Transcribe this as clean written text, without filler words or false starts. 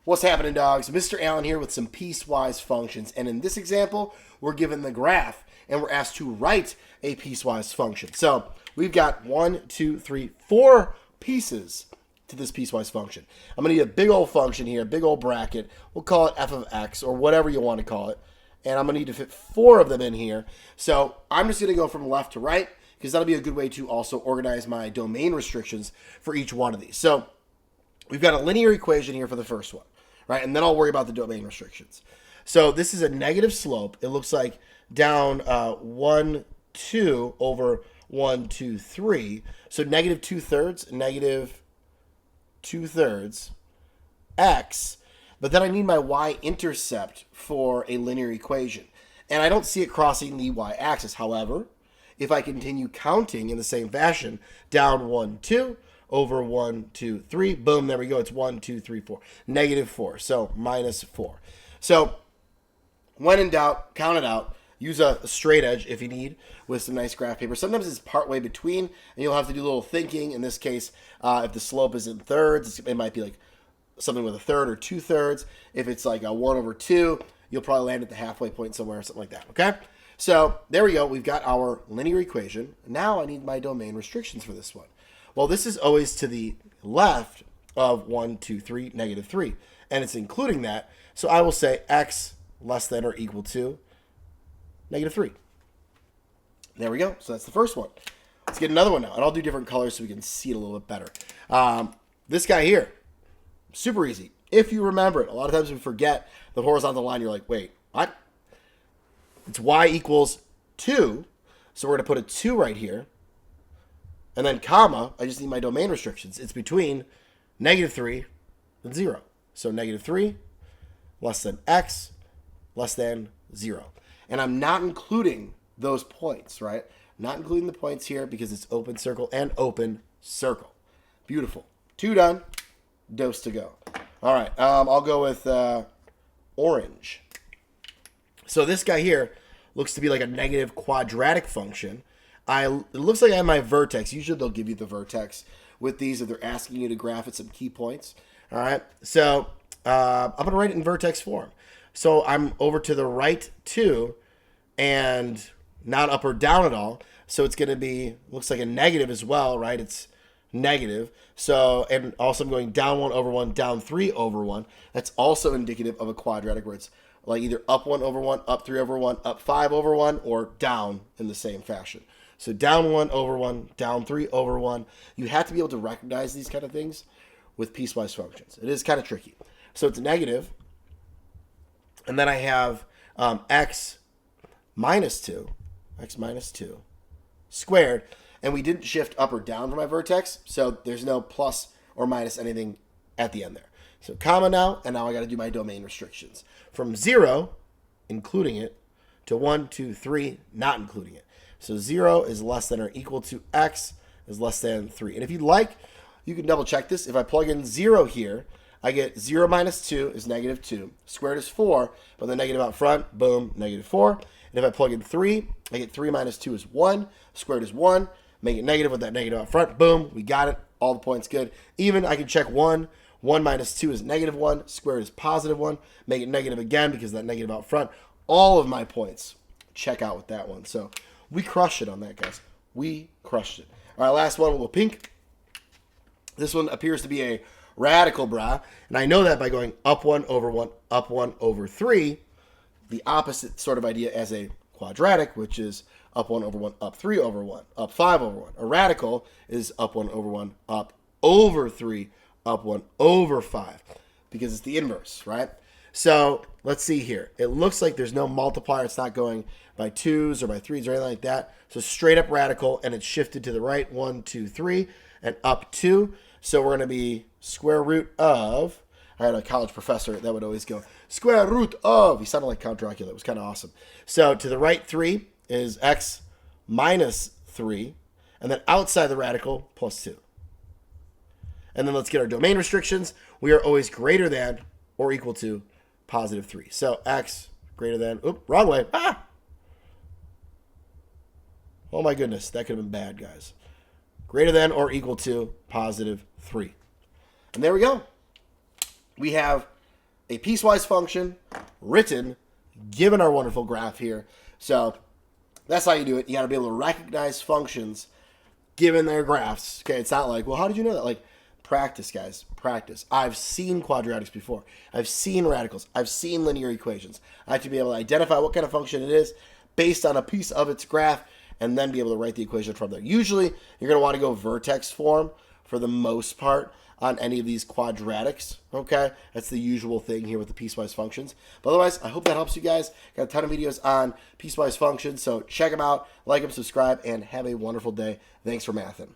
What's happening, dogs? Mr. Allen here with some piecewise functions. And in this example, we're given the graph and we're asked to write a piecewise function. So we've got 1, 2, 3, 4 pieces to this piecewise function. I'm going to need a big old function here, a big old bracket. We'll call it f of x or whatever you want to call it. And I'm going to need to fit 4 of them in here. So I'm just going to go from left to right because that'll be a good way to also organize my domain restrictions for each one of these. So we've got a linear equation here for the first one, right? And then I'll worry about the domain restrictions. So this is a negative slope. It looks like down 1, 2 over 1, 2, 3. So negative 2/3, negative 2/3 x. But then I need my y-intercept for a linear equation. And I don't see it crossing the y-axis. However, if I continue counting in the same fashion, down 1, 2, over 1, 2, 3, boom, there we go. It's 1, 2, 3, 4. Negative 4, so minus 4. So when in doubt, count it out. Use a straight edge if you need with some nice graph paper. Sometimes it's partway between, and you'll have to do a little thinking. In this case, if the slope is in thirds, it might be like something with a third or 2/3. If it's like a 1 over 2, you'll probably land at the halfway point somewhere or something like that, okay? So there we go. We've got our linear equation. Now I need my domain restrictions for this one. Well, this is always to the left of 1, 2, 3, negative 3, and it's including that. So I will say x less than or equal to negative 3. There we go. So that's the first one. Let's get another one now, and I'll do different colors so we can see it a little bit better. This guy here, super easy. If you remember it, a lot of times we forget the horizontal line. You're like, wait, what? It's y equals 2, so we're going to put a 2 right here. And then comma, I just need my domain restrictions. It's between negative 3 and 0. So negative 3 less than x less than 0. And I'm not including those points, right? Not including the points here because it's open circle and open circle. Beautiful. 2 done. Dose to go. All right. I'll go with orange. So this guy here looks to be like a negative quadratic function. It looks like I have my vertex. Usually they'll give you the vertex with these if they're asking you to graph at some key points. All right. So I'm going to write it in vertex form. So I'm over to the right 2 and not up or down at all. So it's going to be, looks like a negative as well, right? It's negative. So, and also I'm going down 1 over 1, down 3 over 1. That's also indicative of a quadratic where it's like either up 1 over 1, up 3 over 1, up 5 over 1, or down in the same fashion. So down 1 over 1, down 3 over 1. You have to be able to recognize these kind of things with piecewise functions. It is kind of tricky. So it's negative. And then I have x minus 2 squared. And we didn't shift up or down for my vertex, so there's no plus or minus anything at the end there. So comma now, and now I got to do my domain restrictions. From 0, including it, to 1, 2, 3, not including it. So 0 is less than or equal to x is less than 3. And if you'd like, you can double check this. If I plug in 0 here, I get 0 minus 2 is negative 2. Squared is 4, but the negative out front, boom, negative 4. And if I plug in 3, I get 3 minus 2 is 1. Squared is 1. Make it negative with that negative out front. Boom, we got it. All the points good. Even, I can check 1. 1 minus 2 is negative 1. Squared is positive 1. Make it negative again because that negative out front. All of my points check out with that one. So we crushed it on that, guys. We crushed it. All right, last one, we'll go pink. This one appears to be a radical bra, and I know that by going up 1 over 1, up 1 over 3, the opposite sort of idea as a quadratic, which is up 1 over 1, up 3 over 1, up 5 over 1. A radical is up 1 over 1, up over 3, up 1 over 5, because it's the inverse, right? So let's see here. It looks like there's no multiplier. It's not going by 2s or by 3s or anything like that. So straight up radical, and it's shifted to the right, 1, 2, 3, and up 2. So we're going to be square root of, I had a college professor that would always go, square root of, he sounded like Count Dracula. It was kind of awesome. So to the right 3 is x minus 3, and then outside the radical, plus 2. And then let's get our domain restrictions. We are always greater than or equal to positive 3. So x greater than, wrong way. Oh my goodness, that could have been bad, guys. Greater than or equal to positive 3. And there we go. We have a piecewise function written given our wonderful graph here. So that's how you do it. You got to be able to recognize functions given their graphs. Okay, it's not like, well, how did you know that? Like, practice, guys, practice. I've seen quadratics before. I've seen radicals. I've seen linear equations. I have to be able to identify what kind of function it is based on a piece of its graph and then be able to write the equation from there. Usually, you're going to want to go vertex form for the most part on any of these quadratics, okay? That's the usual thing here with the piecewise functions. But otherwise, I hope that helps you guys. Got a ton of videos on piecewise functions, so check them out, like them, subscribe, and have a wonderful day. Thanks for mathing.